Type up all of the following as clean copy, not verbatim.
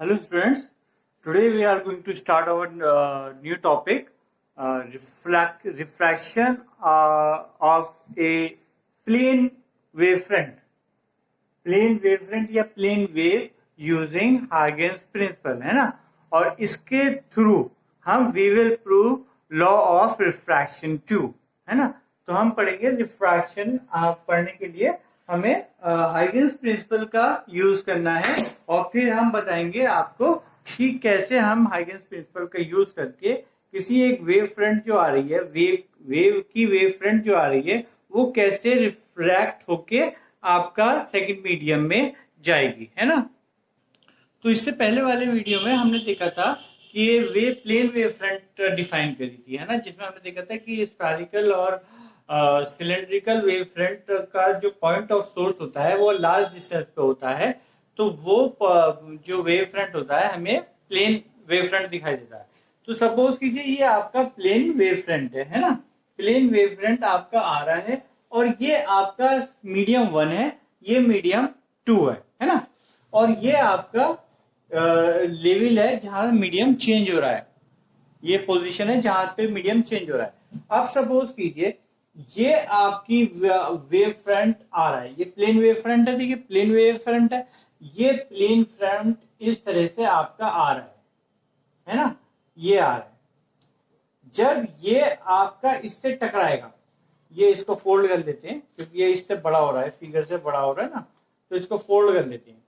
Hello students, today we are going to start our new topic, refraction of a plane wavefront. Plane wavefront या plane wave using Huygens principle है ना, और इसके through हम we will prove law of refraction too, है ना। तो हम पढ़ेंगे रिफ्रैक्शन पढ़ने के लिए हमें हाइगेन्स प्रिंसिपल का यूज करना है, और फिर हम बताएंगे आपको कि कैसे हम हाइगेन्स प्रिंसिपल का यूज करके किसी एक वेव फ्रंट जो आ रही है, वेव की वेव फ्रंट जो आ रही है, वो कैसे रिफ्रैक्ट होके आपका सेकंड मीडियम में जाएगी, है ना। तो इससे पहले वाले वीडियो में हमने देखा था कि ये प्लेन वेव फ्रंट डिफाइन करी थी, है ना, जिसमें हमने देखा था कि स्फेरिकल और सिलेंड्रिकल वेव फ्रंट का जो पॉइंट ऑफ सोर्स होता है वो लार्ज डिस्टेंस पे होता है, तो वो जो वेव फ्रंट होता है हमें प्लेन वेव फ्रंट दिखाई देता है। तो सपोज कीजिए ये आपका प्लेन वेव फ्रंट है ना, प्लेन वेव फ्रंट आपका आ रहा है और ये आपका मीडियम 1 है, ये मीडियम 2 है ना, और ये आपका लेवल है जहां मीडियम चेंज हो रहा है, ये पोजीशन है जहां पे मीडियम चेंज हो रहा है। अब सपोज कीजिए ये आपकी वेव फ्रंट आ रहा है, ये प्लेन वेव फ्रंट है, देखिए प्लेन वेव फ्रंट है, ये प्लेन फ्रंट इस तरह से आपका आ रहा है ना, ये आ रहा है। जब ये आपका इससे टकराएगा, ये इसको फोल्ड कर लेते हैं क्योंकि ये इससे बड़ा हो रहा है, फिगर से बड़ा हो रहा है ना, तो इसको फोल्ड कर लेते हैं।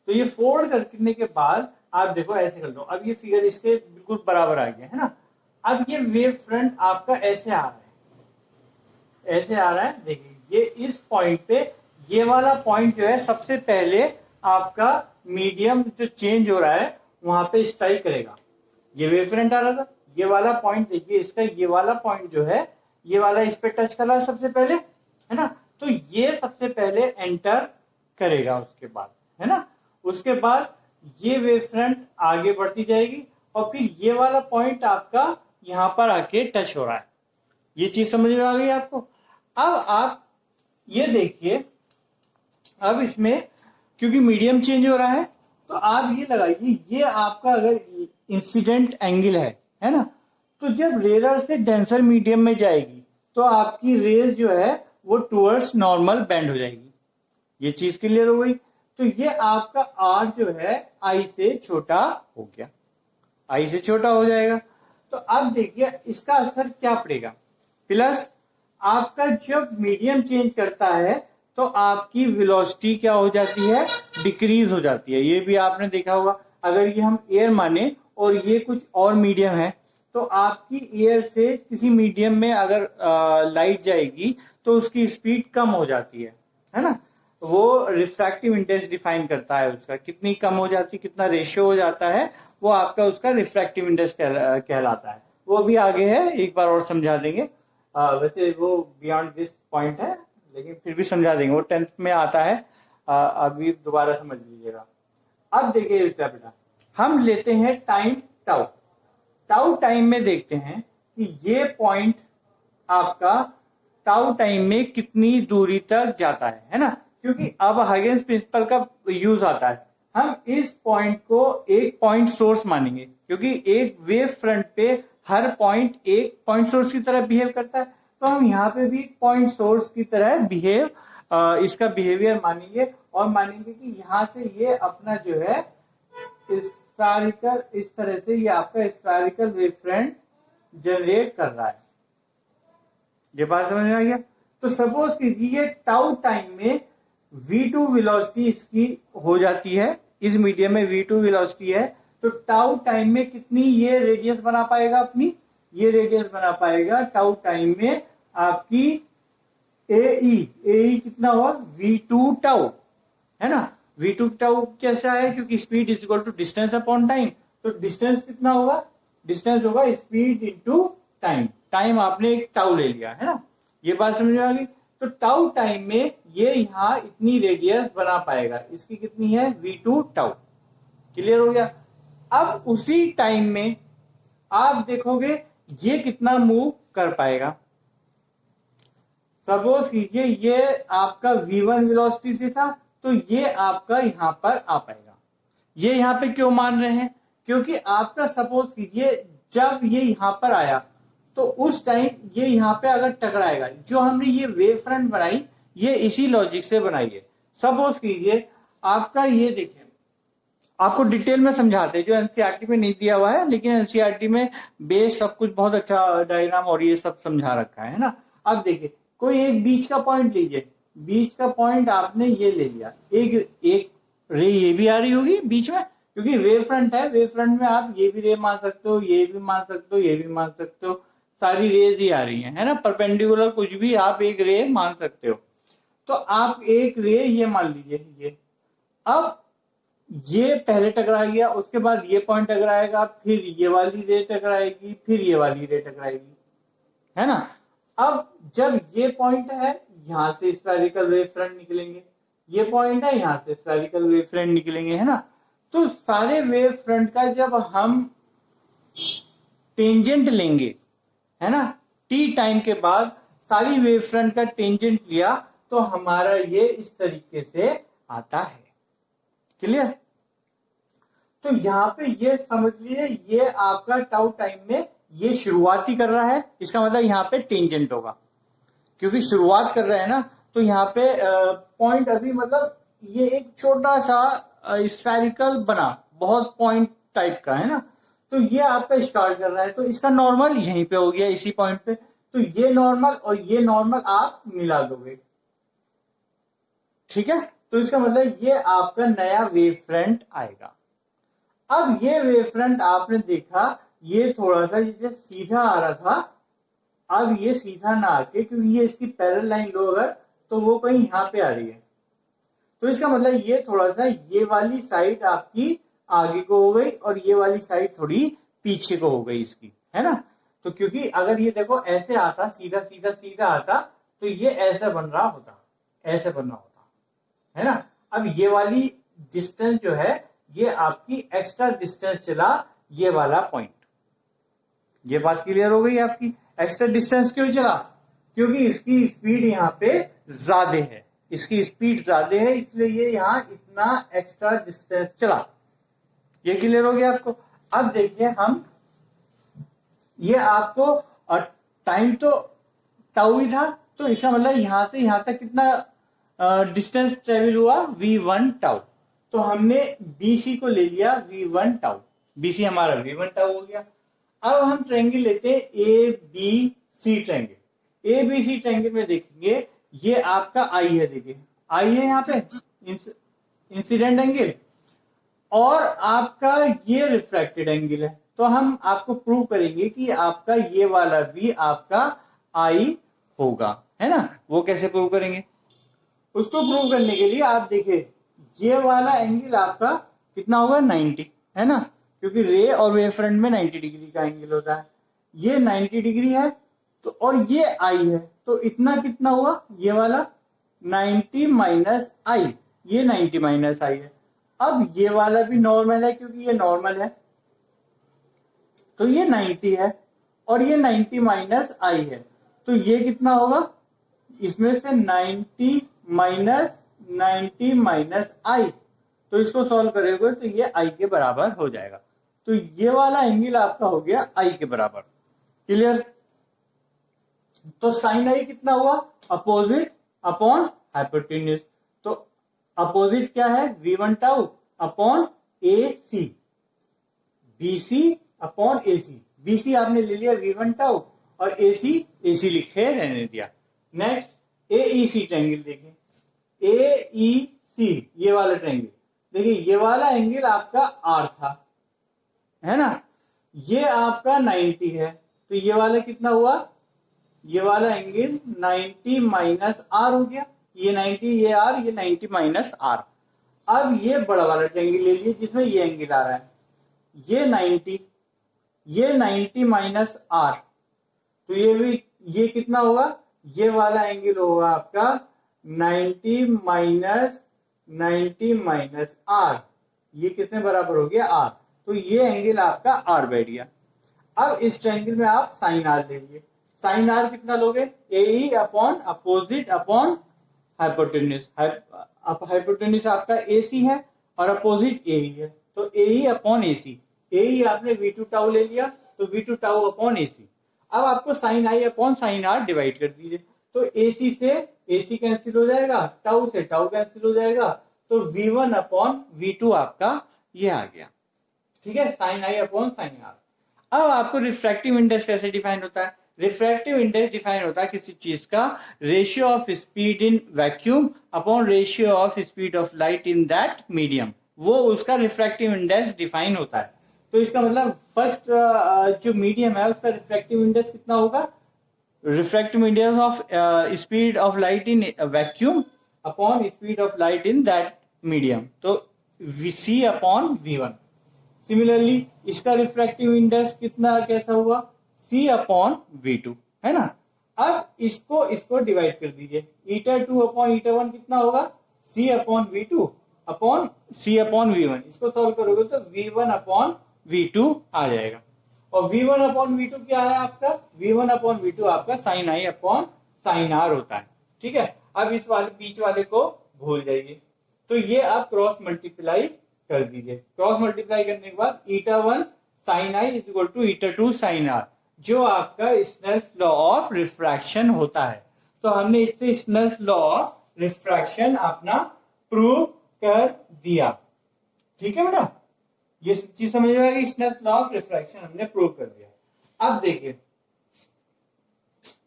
तो ये फोल्ड करने के बाद आप देखो ऐसे कर दो, अब ये फिगर इसके बिल्कुल बराबर आ गया है ना। अब ये वेव फ्रंट आपका ऐसे आ रहा है, ऐसे आ रहा है, देखिए ये इस पॉइंट पे, ये वाला पॉइंट जो है सबसे पहले आपका मीडियम जो चेंज हो रहा है वहां पे स्ट्राइक करेगा। ये वेव फ्रंट आ रहा था, ये वाला पॉइंट देखिए इसका, ये वाला पॉइंट जो है ये वाला इस पे टच कर रहा है सबसे पहले, है ना, तो ये सबसे पहले एंटर करेगा उसके बाद, है ना। उसके बाद ये वेव फ्रंट आगे बढ़ती जाएगी और फिर ये वाला पॉइंट आपका यहां पर आके टच हो रहा है। ये चीज समझ में आ गई आपको। अब आप ये देखिए, अब इसमें क्योंकि मीडियम चेंज हो रहा है तो आप ये लगाइए, ये आपका अगर इंसिडेंट एंगल है ना, तो जब रेयर से डेंसर मीडियम में जाएगी तो आपकी रेज जो है वो टुवर्ड्स नॉर्मल बेंड हो जाएगी। ये चीज क्लियर हो गई। तो ये आपका आर जो है आई से छोटा हो गया, आई से छोटा हो जाएगा। तो अब देखिए इसका असर क्या पड़ेगा, प्लस आपका जब मीडियम चेंज करता है तो आपकी वेलोसिटी क्या हो जाती है, डिक्रीज हो जाती है। ये भी आपने देखा होगा, अगर ये हम एयर माने और ये कुछ और मीडियम है तो आपकी एयर से किसी मीडियम में अगर लाइट जाएगी तो उसकी स्पीड कम हो जाती है ना। वो रिफ्रैक्टिव इंडेक्स डिफाइन करता है उसका, कितनी कम हो जाती, कितना रेशियो हो जाता है, वो आपका उसका रिफ्रैक्टिव इंडेक्स कहलाता है। वो भी आगे है, एक बार और समझा देंगे। वैसे वो बियॉन्ड दिस पॉइंट है लेकिन फिर भी समझा देंगे, वो 10th में आता है, अभी दोबारा समझ लीजिएगा। अब देखिए बेटा, हम लेते हैं टाइम टाउ, टाउ टाइम में देखते हैं कि ये पॉइंट आपका टाउ टाइम में कितनी दूरी तक जाता है ना, क्योंकि अब हाइगेन्स प्रिंसिपल का यूज आता है। हम इस पॉइंट को एक पॉइंट सोर्स मानेंगे क्योंकि एक वेव फ्रंट पे हर पॉइंट एक पॉइंट सोर्स की तरह बिहेव करता है, तो हम यहाँ पे भी पॉइंट सोर्स की तरह बिहेव इसका बिहेवियर मानेंगे और मानेंगे कि यहाँ से ये अपना जो है स्फेरिकल, इस तरह से ये आपका स्फेरिकल वेव फ्रंट जनरेट कर रहा है। ये बात समझ में आ गया। तो सपोज कीजिए टाउ टाइम में v2 वेलोसिटी इसकी हो जाती है, इस मीडियम में v2 वेलोसिटी है, तो टाउ टाइम में कितनी ये रेडियस बना पाएगा, अपनी ये रेडियस बना पाएगा टाउ टाइम में आपकी ए कितना हुआ, v2 टाउ, है ना। v2 टाउ कैसा है, क्योंकि speed is equal to distance upon time, तो डिस्टेंस कितना होगा, डिस्टेंस होगा स्पीड इनटू टाइम, टाइम आपने एक टाउ ले लिया, है ना। ये बात समझ में आ गई। तो टाउ टाइम में ये यहाँ इतनी रेडियस बना पाएगा, इसकी कितनी है, v2 टाउ, क्लियर हो गया। अब उसी टाइम में आप देखोगे ये कितना मूव कर पाएगा। सपोज कीजिए ये आपका v1 वेलोसिटी से था तो ये आपका यहां पर आ पाएगा, ये यहाँ पे क्यों मान रहे हैं? क्योंकि आपका सपोज कीजिए जब ये यहाँ पर आया तो उस टाइम ये यहाँ पे अगर टकराएगा, जो हमने ये वेव फ्रंट बनाई ये इसी लॉजिक से बनाई है। सपोज कीजिए आपका ये देखिए, आपको डिटेल में समझाते हैं जो एनसीईआरटी में नहीं दिया हुआ है, लेकिन एनसीईआरटी में बेस सब कुछ बहुत अच्छा डायग्राम और ये सब समझा रखा है ना। अब देखिए कोई एक बीच का पॉइंट लीजिए, बीच का पॉइंट आपने ये ले लिया, एक रे ये भी आ रही होगी बीच में, क्योंकि वेव फ्रंट है, वेव फ्रंट में आप ये भी रे मान सकते हो, ये भी मान सकते हो, ये भी मान सकते हो, सारी रेज ही आ रही है ना, परपेंडिकुलर कुछ भी आप एक रे मान सकते हो। तो आप एक रे ये मान लीजिए ये, अब ये पहले टकरा गया, उसके बाद ये पॉइंट टकराएगा, फिर ये वाली रे टकराएगी, फिर ये वाली रे टकराएगी, है ना। अब जब ये पॉइंट है यहां से स्फेरिकल वेव फ्रंट निकलेंगे, ये पॉइंट है यहां से स्फेरिकल वेव फ्रंट निकलेंगे, है ना। तो सारे वेव फ्रंट का जब हम टेंजेंट लेंगे, है ना, टी टाइम के बाद सारी वेव फ्रंट का टेंजेंट लिया तो हमारा ये इस तरीके से आता है। क्लियर? तो यहाँ पे ये समझ लिए ये आपका टाउ टाइम में ये शुरुआत ही कर रहा है, इसका मतलब यहाँ पे टेंजेंट होगा, क्योंकि शुरुआत कर रहा है ना। तो यहाँ पे पॉइंट अभी मतलब ये एक छोटा सा स्फेरिकल बना, बहुत पॉइंट टाइप का, है ना। तो ये आपका स्टार्ट कर रहा है, तो इसका नॉर्मल यहीं पे हो गया इसी पॉइंट पे, तो ये नॉर्मल और ये नॉर्मल आप मिला दोगे, ठीक है। तो इसका मतलब ये आपका नया वेव फ्रंट आएगा। अब ये वेव फ्रंट आपने देखा ये थोड़ा सा जैसे सीधा आ रहा था, अब ये सीधा ना आके, क्योंकि ये इसकी पैरेलल लाइन लो अगर, तो वो कहीं यहाँ पे आ रही है, तो इसका मतलब ये थोड़ा सा ये वाली साइड आपकी आगे को हो गई और ये वाली साइड थोड़ी पीछे को हो गई इसकी, है ना। तो क्योंकि अगर ये देखो ऐसे आता, सीधा सीधा सीधा आता, तो ये ऐसा बन रहा होता, ऐसे बनना होता, है ना। अब ये वाली डिस्टेंस जो है ये आपकी एक्स्ट्रा डिस्टेंस चला, ये वाला पॉइंट। ये बात क्लियर हो गई आपकी? एक्स्ट्रा डिस्टेंस क्यों चला? क्योंकि इसकी स्पीड यहाँ पे ज्यादा है, इसकी स्पीड ज्यादा है, इसलिए ये यहाँ इतना एक्स्ट्रा डिस्टेंस चला। ये क्लियर हो गया आपको? अब देखिए हम, ये आपको टाइम तो टाउ ही था, तो इसका मतलब यहां से यहां तक कितना डिस्टेंस ट्रेवल हुआ? v1 tau. तो हमने BC को ले लिया v1 टाउ, BC हमारा v1 टाउ हो गया। अब हम ट्रायंगल लेते हैं ABC ट्रायंगल। ABC ट्रायंगल में देखेंगे ये आपका I है, देखिए I है यहाँ पे इंसिडेंट एंगल, और आपका ये रिफ्रैक्टेड एंगल है। तो हम आपको प्रूव करेंगे कि आपका ये वाला भी आपका I होगा, है ना। वो कैसे प्रूव करेंगे? उसको प्रूव करने के लिए आप देखिए ये वाला एंगल आपका कितना होगा? 90, है ना, क्योंकि रे और वेव फ्रंट में 90 डिग्री का एंगल होता है। ये 90 डिग्री है, तो और ये I है, तो इतना कितना हुआ? ये वाला 90 माइनस I, ये 90 माइनस I है। अब ये वाला भी नॉर्मल है, क्योंकि ये नॉर्मल है, तो ये 90 है, और ये 90 माइनस I है, तो ये कितना होगा? इसमें से 90 माइनस 90 माइनस I, तो इसको सॉल्व करेंगे तो ये I के बराबर हो जाएगा। तो ये वाला एंगल आपका हो गया I के बराबर। क्लियर? तो साइन I कितना हुआ? Opposite upon hypotenuse. तो अपोजिट क्या है? v1 tau upon AC, BC upon AC। BC आपने ले लिया v1 टाउ, और AC लिखे रहने दिया। नेक्स्ट AEC ट्रायंगल देखें, AEC ये वाला ट्रायंगल देखिए, ये वाला एंगल आपका R था, है ना, ये आपका 90 है, तो ये वाला कितना हुआ? ये वाला एंगल 90 माइनस R हो गया, ये 90 ये R, ये 90 माइनस R। अब ये बड़ा वाला ट्रायंगल ले लिए जिसमें ये एंगल आ रहा है, ये 90 माइनस R, तो ये भी ये कितना होगा? ये वाला एंगल होगा आपका 90 माइनस R, ये कितने बराबर हो गया? R। तो ये एंगल आपका R बैठ गया। अब इस ट्रायंगल में आप साइन R ले लीजिए। साइन R कितना लोगे? AE upon opposite upon hypotenuse. Hypotenuse आपका AC है और अपोजिट AE है, तो ए ई अपॉन ए सी, ए ई आपने वी टू टाउ ले लिया तो v two tau upon a c. अब आपको साइन आई अपॉन साइन आर डिवाइड कर दीजिए, तो ए सी से ए सी कैंसिल हो जाएगा, टाउ से टाउ कैंसिल हो जाएगा, तो we one upon we two आपका ये आ गया। ठीक है, साइन आई अपॉन साइन आर। अब आपको रिफ्रैक्टिव इंडेक्स कैसे डिफाइन होता है? रिफ्रैक्टिव इंडेक्स डिफाइन होता है किसी चीज का ratio of speed in vacuum upon ratio of speed of light in that medium, वो उसका रिफ्रैक्टिव इंडेक्स डिफाइन होता है। तो इसका मतलब फर्स्ट जो मीडियम है उसका रिफ्रैक्टिव इंडेक्स कितना होगा? Refractive index of speed of light in vacuum upon speed of light in that medium, तो सी अपॉन वी वन। सिमिलरली इसका रिफ्रैक्टिव इंडेक्स कितना कैसा हुआ? सी अपॉन वी टू, है ना। अब इसको डिवाइड कर दीजिए, eta two upon eta one कितना होगा? C upon we two upon C upon V one. इसको सॉल्व करोगे तो we one upon we two आ जाएगा, और V one upon we two क्या है आपका? V one upon we two आपका साइन आई अपॉन साइन आर होता है। ठीक है, अब इस वाले बीच वाले को भूल जाइए, तो ये आप क्रॉस मल्टीप्लाई कर दीजिए। क्रॉस मल्टीप्लाई करने के बाद eta one sine i is equal to eta two sine r, जो आपका स्नेल्स लॉ ऑफ रिफ्रैक्शन होता है। तो हमने इससे स्नेल्स लॉ ऑफ रिफ्रैक्शन अपना प्रूव कर दिया। ठीक है बेटा, ये चीज समझ में आएगी, स्नेल्स लॉ ऑफ रिफ्रैक्शन हमने प्रूव कर दिया। अब देखिए,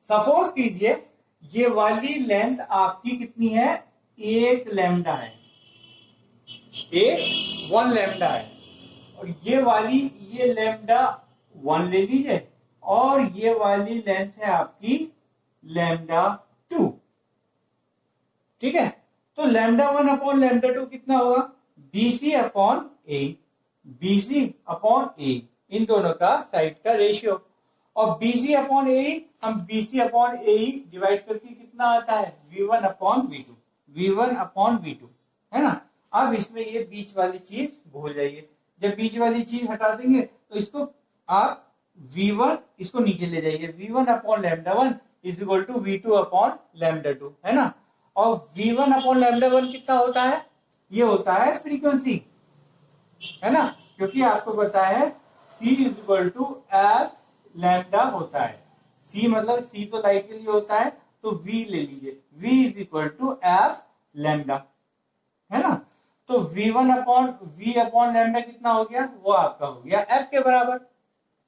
सपोज कीजिए ये वाली लेंथ आपकी कितनी है? 1 लैम्डा है, एक 1 लैम्डा है, और ये वाली ये लैम्डा 1 ले लीजिए, और ये वाली लेंथ है आपकी लैम्डा 2। ठीक है, तो लैम्डा 1 अपॉन लैम्डा 2 कितना होगा? बीसी अपॉन ए, बीसी अपॉन ए, इन दोनों का साइड का रेशियो। और बीसी अपॉन ए, हम बीसी अपॉन ए डिवाइड करके कितना आता है? V1 upon V2, V1 upon V2, है ना। अब इसमें ये बीच वाली चीज भूल जाइए, जब बीच वाली चीज हटा देंगे तो इसको आप V1 इसको नीचे ले जाइए, V1 upon lambda 1 is equal to V2 upon lambda 2, है ना। और V1 अपॉन लैम्डा 1 कितना होता है? ये होता है फ्रीक्वेंसी, है ना, क्योंकि आपको पता है C is equal to f lambda होता है। C मतलब C तो लाइट के लिए होता है, तो V ले लीजिए, V is equal to f lambda, है ना। तो V1 upon V upon lambda कितना हो गया? वो आपका हो गया F के बराबर।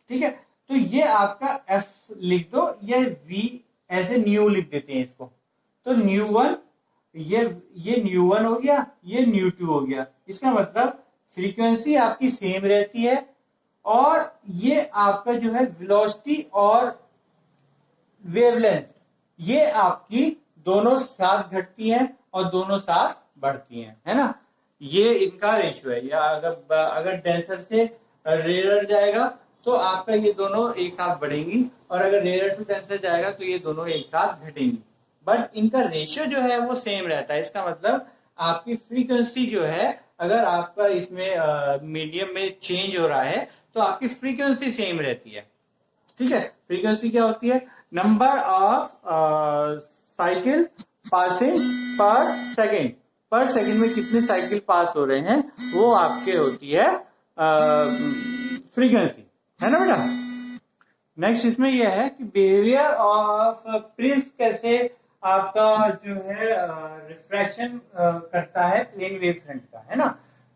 ठीक है, तो ये आपका F लिख दो, ये V ऐसे न्यू लिख देते हैं इसको, तो न्यू वन, ये न्यू वन हो गया, ये न्यू टू हो गया। इसका मतलब फ्रीक्वेंसी आपकी सेम रहती है, और ये आपका जो है वेलोसिटी और वेवलेंथ, ये आपकी दोनों साथ घटती हैं और दोनों साथ बढ़ती हैं, है ना। ये इनका रेशियो है, या अगर डेंसर से रेयर जाएगा तो आपका ये दोनों एक साथ बढ़ेंगी, और अगर रेयर टू डेंसर जाएगा तो ये दोनों एक साथ घटेंगी, बट इनका रेशियो जो है वो सेम रहता है। इसका मतलब आपकी फ्रीक्वेंसी जो है, अगर आपका इसमें मीडियम में चेंज हो रहा है तो आपकी फ्रीक्वेंसी सेम रहती है। ठीक है, फ्रीक्वेंसी क्या होती है? नंबर ऑफ साइकिल पासिंग पर सेकेंड में कितने साइकिल पास हो रहे हैं, वो आपके होती है फ्रीक्वेंसी, है ना बेटा। नेक्स्ट इसमें यह है कि बिहेवियर ऑफ प्रिज्म कैसे आपका जो है रिफ्रैक्शन करता है प्लेन वेव फ्रंट का, है ना।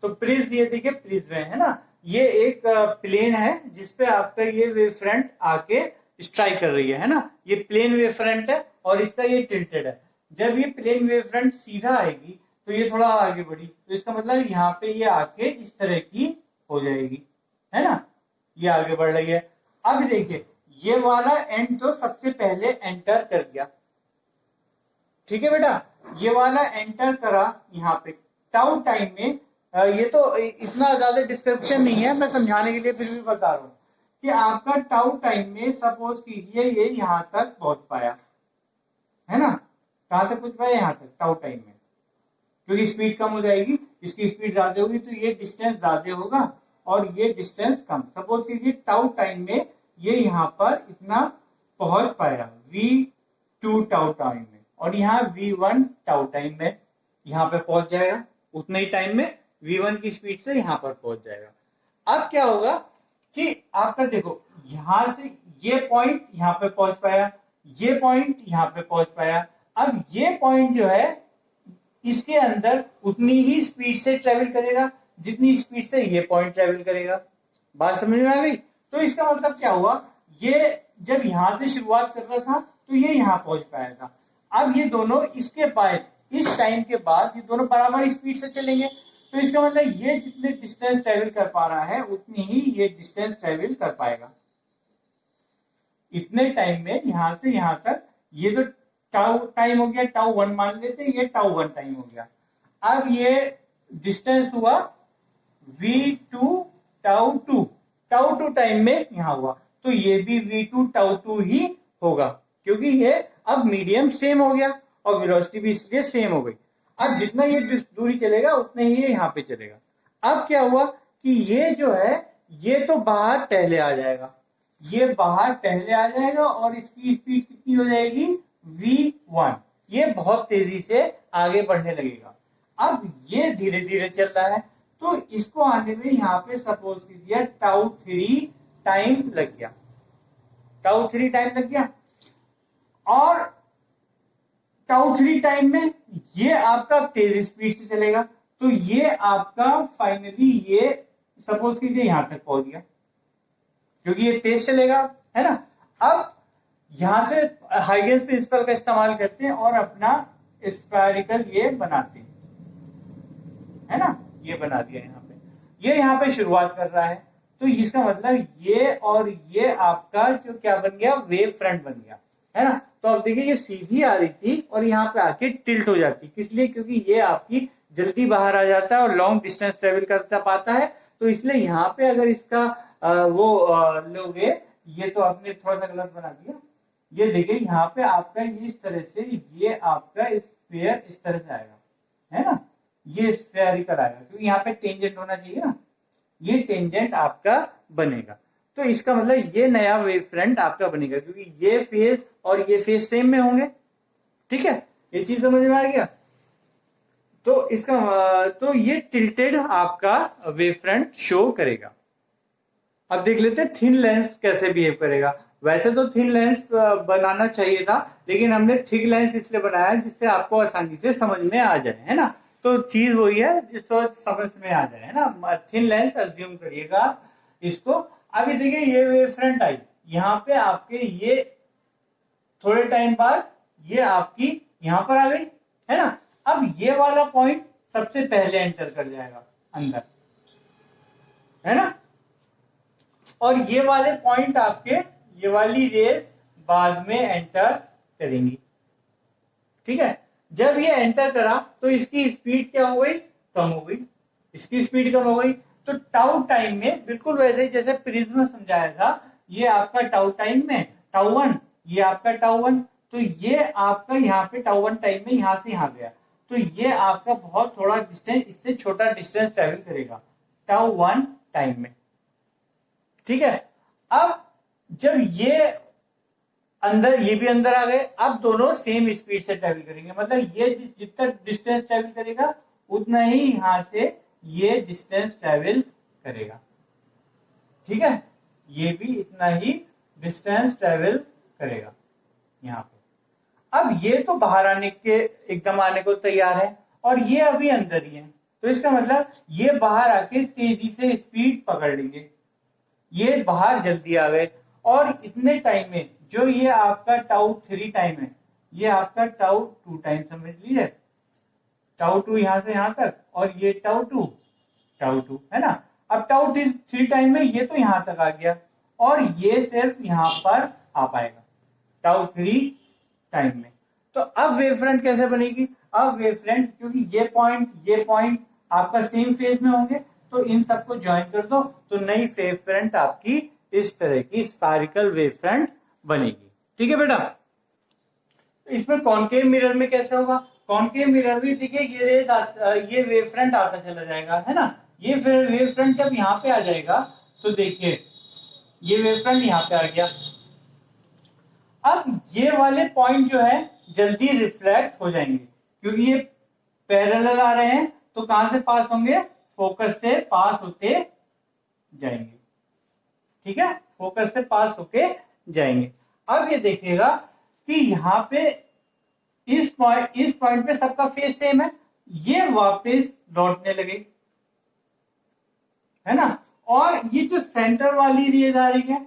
तो प्रिज्म, ये देखिए प्रिज्म है ना, ये एक प्लेन है जिसपे आपका ये वेव फ्रंट आके स्ट्राइक कर रही है ना। ये प्लेन वेव फ्रंट है और इसका ये टिल्टेड है। जब ये प्लेन वेव फ्रंट सीधा आएगी तो ये थोड़ा आगे बढ़ी, तो इसका मतलब यहाँ पे ये आके इस तरह की हो जाएगी, है ना, ये आगे बढ़ रही है। अब देखिए ये वाला एंड तो सबसे पहले एंटर कर गया, ठीक है बेटा, ये वाला एंटर करा यहाँ पे टाउ टाइम में। ये तो इतना ज्यादा डिस्क्रिप्शन नहीं है, मैं समझाने के लिए फिर भी बता रहा हूँ कि आपका टाउ टाइम में सपोज कीजिए ये यहाँ तक पहुंच पाया, है ना, कहां तक पहुंच पाया? यहाँ तक टाउ टाइम में, क्योंकि स्पीड कम हो जाएगी, इसकी स्पीड ज्यादा होगी तो ये डिस्टेंस ज्यादा होगा और ये डिस्टेंस कम। सपोज कीजिए टाउ टाइम में ये यहाँ पर इतना पहुंच पाया v2 टाउ टाइम में, और यहाँ v1 टाउ टाइम में यहाँ पे पहुंच जाएगा उतने ही टाइम में v1 की स्पीड से यहाँ पर पहुंच जाएगा। अब क्या होगा कि आपका देखो यहां से ये पॉइंट यहाँ पे पहुंच पाया, ये पॉइंट यहाँ पे पहुंच पाया। अब ये पॉइंट जो है इसके अंदर उतनी ही स्पीड से ट्रेवल करेगा जितनी स्पीड से ये पॉइंट ट्रेवल करेगा। बात समझ में आ गई? तो इसका मतलब क्या हुआ, ये जब यहां से शुरुआत कर रहा था तो ये यहाँ पहुंच पाया था। अब ये दोनों इसके बाद इस टाइम के बाद ये दोनों बराबर स्पीड से चलेंगे, तो इसका मतलब ये जितने डिस्टेंस ट्रेवल कर पा रहा है उतनी ही ये डिस्टेंस ट्रेवल कर पाएगा। इतने टाइम में यहां से यहां तक ये जो टाउ टाइम हो गया, टाउ 1 मान लेते हैं, ये टाउ 1 टाइम हो गया। अब ये डिस्टेंस हुआ v2 टाउ 2, टाउ 2 टाइम में यहां हुआ, तो ये भी v2 टाउ 2 ही होगा क्योंकि ये अब मीडियम सेम हो गया और वेलोसिटी भी इसलिए सेम हो गई। अब जितना ये दूरी चलेगा उतना ही ये यहाँ पे चलेगा। अब क्या हुआ कि ये जो है ये तो बाहर पहले आ जाएगा, ये बाहर पहले आ जाएगा और इसकी स्पीड कितनी हो जाएगी v1, ये बहुत तेजी से आगे बढ़ने लगेगा। अब ये धीरे धीरे चल रहा है तो इसको आने में यहाँ पे सपोज कीजिए टाउ 3 टाइम लग गया, टाउ 3 टाइम लग गया और टाउ 3 टाइम में ये आपका तेज स्पीड से चलेगा, तो ये आपका फाइनली ये सपोज कीजिए यहां तक पहुंच गया क्योंकि ये तेज चलेगा, है ना। अब यहां से हाइगेंस प्रिंसिपल का इस्तेमाल करते हैं और अपना स्फेरिकल ये बनाते हैं, है ना। ये बना दिया यहाँ पे, ये यहाँ पे शुरुआत कर रहा है, तो इसका मतलब ये और ये आपका जो क्या बन गया, वेव फ्रंट बन गया, है ना। तो अब देखिए ये सीधी आ रही थी और यहाँ पे आके टिल्ट हो जाती, किस लिए, क्योंकि ये आपकी जल्दी बाहर आ जाता है और लॉन्ग डिस्टेंस ट्रेवल करता पाता है, तो इसलिए यहाँ पे अगर इसका लोगे, ये तो आपने थोड़ा सा गलत बना दिया। ये देखिए यहाँ पे आपका इस तरह से ये आपका स्फीयर इस तरह से आएगा, है ना, ये स्फेरिकल आएगा क्योंकि यहाँ पे टेंजेंट होना चाहिए ना, ये टेंजेंट आपका बनेगा। तो इसका मतलब ये नया वेव फ्रंट आपका बनेगा क्योंकि ये फेस और ये फेस सेम में होंगे, ठीक है, ये चीज समझ में आ गया। तो इसका तो ये टिल्टेड आपका वेव फ्रंट शो करेगा। अब देख लेते हैं थिन लेंस कैसे बिहेव करेगा। वैसे तो थिन लेंस बनाना चाहिए था, लेकिन हमने थिक लेंस इसलिए बनाया जिससे आपको आसानी से समझ में आ जाए, है ना। तो चीज वही है जिसको समझ में आ जाए, है ना। थिन लेंस अज्यूम करिएगा इसको। अभी देखिए ये वेव फ्रंट आई, यहाँ पे आपके ये थोड़े टाइम बाद ये आपकी यहाँ पर आ गई, है ना। अब ये वाला पॉइंट सबसे पहले एंटर कर जाएगा अंदर, है ना, और ये वाले पॉइंट आपके ये वाली रेस बाद में एंटर करेंगी, ठीक है। जब ये एंटर करा तो इसकी स्पीड क्या हो गई, कम हो गई, इसकी स्पीड कम हो गई। तो टाउ टाइम में बिल्कुल वैसे ही जैसे प्रिज्म में समझाया था, ये आपका टाउ टाइम में टाउ 1, ये आपका टाउ 1, तो ये आपका यहाँ पे टाउ 1 टाइम में यहां से यहां गया, तो ये आपका बहुत थोड़ा डिस्टेंस, इससे छोटा डिस्टेंस ट्रेवल करेगा टाउ 1 टाइम में, ठीक है। अब जब ये अंदर, ये भी अंदर आ गए, अब दोनों सेम स्पीड से ट्रेवल करेंगे, मतलब ये जितना डिस्टेंस ट्रेवल करेगा उतना ही यहां से ये डिस्टेंस ट्रेवल करेगा, ठीक है, ये भी इतना ही डिस्टेंस ट्रेवल करेगा यहाँ पे। अब ये तो बाहर आने के एकदम आने को तैयार है और ये अभी अंदर ही है, तो इसका मतलब ये बाहर आके तेजी से स्पीड पकड़ लेंगे, ये बाहर जल्दी आ गए और इतने टाइम में जो ये आपका टाउ 3 टाइम है, ये आपका टाउ 2 टाइम समझ लीजिए, टाउ 2 यहां से यहां तक और ये टाउ 2 है ना। अब टाउ 3 टाइम में ये तो यहां तक आ गया और ये सिर्फ यहां पर आ पाएगा टाउ 3 टाइम में। तो अब वेव फ्रंट कैसे बनेगी, अब वेव फ्रंट क्योंकि ये पॉइंट आपका सेम फेज में होंगे, तो इन सबको ज्वाइन कर दो तो नई वेव फ्रंट आपकी इस तरह की स्फेरिकल वेव फ्रंट बनेगी, ठीक है बेटा। तो इसमें कॉनकेव मिरर में कैसे होगा, कॉनकेव मिरर में देखिए ये वेव फ्रंट आता चला जाएगा, है ना। ये वेव फ्रंट जब यहाँ पे आ जाएगा तो देखिए ये वेव फ्रंट यहाँ पे आ गया। अब ये वाले पॉइंट जो है जल्दी रिफ्लेक्ट हो जाएंगे क्योंकि ये पैरेलल आ रहे हैं, तो कहां से पास होंगे, फोकस से पास होते जाएंगे। ठीक है, फोकस से पास होके जाएंगे। अब ये देखिएगा कि यहाँ पे इस पॉइंट पे सबका फेस सेम है, ये वापस लौटने लगे, है ना। और ये जो सेंटर वाली रेज आ रही है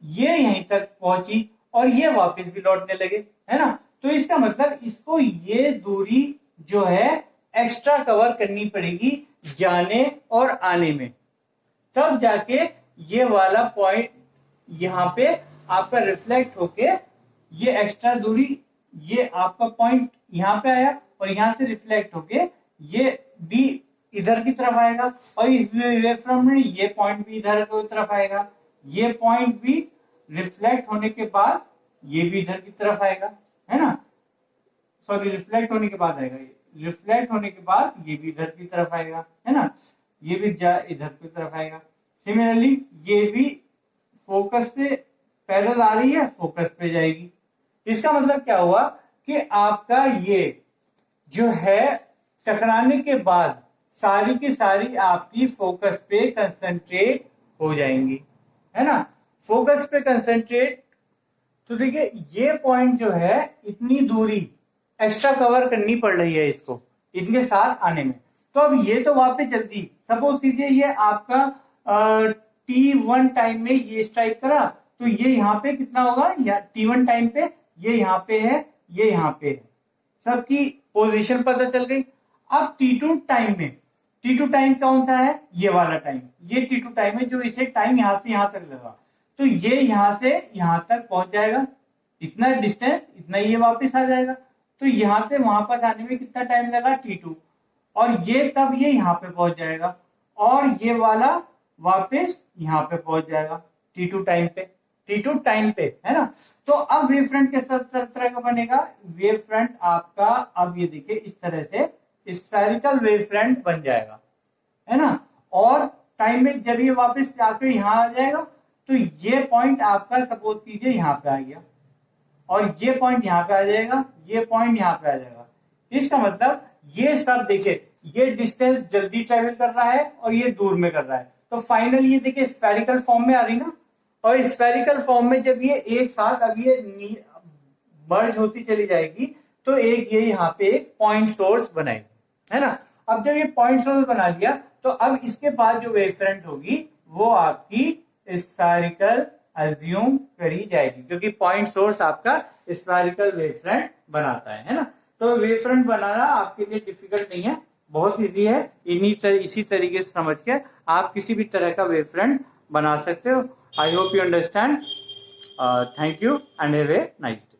ये यहीं तक पहुंची और ये वापस भी लौटने लगे, है ना। तो इसका मतलब इसको ये दूरी जो है एक्स्ट्रा कवर करनी पड़ेगी जाने और आने में, तब जाके ये वाला पॉइंट यहाँ पे आपका रिफ्लेक्ट होके ये एक्स्ट्रा दूरी, ये आपका पॉइंट यहाँ पे आया और यहाँ से रिफ्लेक्ट होके ये भी इधर की तरफ आएगा और इस वेव फ्रंट में ये पॉइंट भी इधर की तरफ आएगा, ये पॉइंट भी रिफ्लेक्ट होने के बाद ये भी इधर की तरफ आएगा, है ना। सॉरी, रिफ्लेक्ट होने के बाद आएगा, रिफ्लेक्ट होने के बाद ये भी इधर की तरफ आएगा, है ना, ये भी इधर की तरफ आएगा। सिमिलरली ये भी फोकस से पैरेलल आ रही है, फोकस पे जाएगी। इसका मतलब क्या हुआ कि आपका ये जो है टकराने के बाद सारी की सारी आपकी फोकस पे कंसंट्रेट हो जाएंगी, है ना, फोकस पे कंसंट्रेट। तो देखिए ये पॉइंट जो है इतनी दूरी एक्स्ट्रा कवर करनी पड़ रही है इसको इनके साथ आने में। तो अब ये तो वापस जल्दी, सपोज कीजिए ये आपका T1 टाइम में ये स्ट्राइक करा, तो ये यहाँ पे कितना होगा, या T1 टाइम पे ये यहाँ पे है, ये यहाँ पे है, सबकी पोजीशन पता चल गई। अब T2 टाइम में, T2 टाइम कौन सा है, ये वाला टाइम, ये T2 टाइम है जो इसे टाइम यहाँ से यहाँ तक लगा, तो ये यहाँ से यहाँ तक पहुंच जाएगा, इतना डिस्टेंस, इतना ये वापस आ जाएगा। तो यहाँ से वहां पर आने में कितना टाइम लगा, T2, और ये तब ये यहाँ पे पहुंच जाएगा और ये वाला वापस यहाँ पे पहुंच जाएगा T2 टाइम पे, T2 टाइम पे, है ना। तो अब वेव फ्रंट किस तरह का बनेगा, वेव फ्रंट आपका अब ये देखिए इस तरह से स्फेरिकल वेव फ्रंट बन जाएगा, है ना। और टाइम में जब ये वापस आकर यहाँ आ जाएगा तो ये पॉइंट आपका सपोज कीजिए यहाँ पे आ गया और ये पॉइंट यहाँ पे आ जाएगा, ये पॉइंट यहाँ पे आ जाएगा। इसका मतलब ये सब देखिए ये डिस्टेंस जल्दी ट्रेवल कर रहा है और ये दूर में कर रहा है, तो फाइनल ये देखिए स्फेरिकल फॉर्म में आ रही ना। और स्फेरिकल फॉर्म में जब ये एक साथ अब ये मर्ज होती चली जाएगी तो एक ये यहाँ पे एक पॉइंट सोर्स बनाएगी, है ना। अब जब ये पॉइंट सोर्स बना दिया तो अब इसके बाद जो वेव फ्रंट होगी वो आपकी स्फेरिकल अज्यूम करी जाएगी, क्योंकि पॉइंट सोर्स आपका स्फेरिकल वेव फ्रंट बनाता है ना। तो वेव फ्रंट बनाना आपके लिए डिफिकल्ट नहीं है, बहुत इजी है। इसी तरीके से समझ के आप किसी भी तरह का वेव फ्रंट बना सकते हो। I hope you understand. Thank you and have a nice day.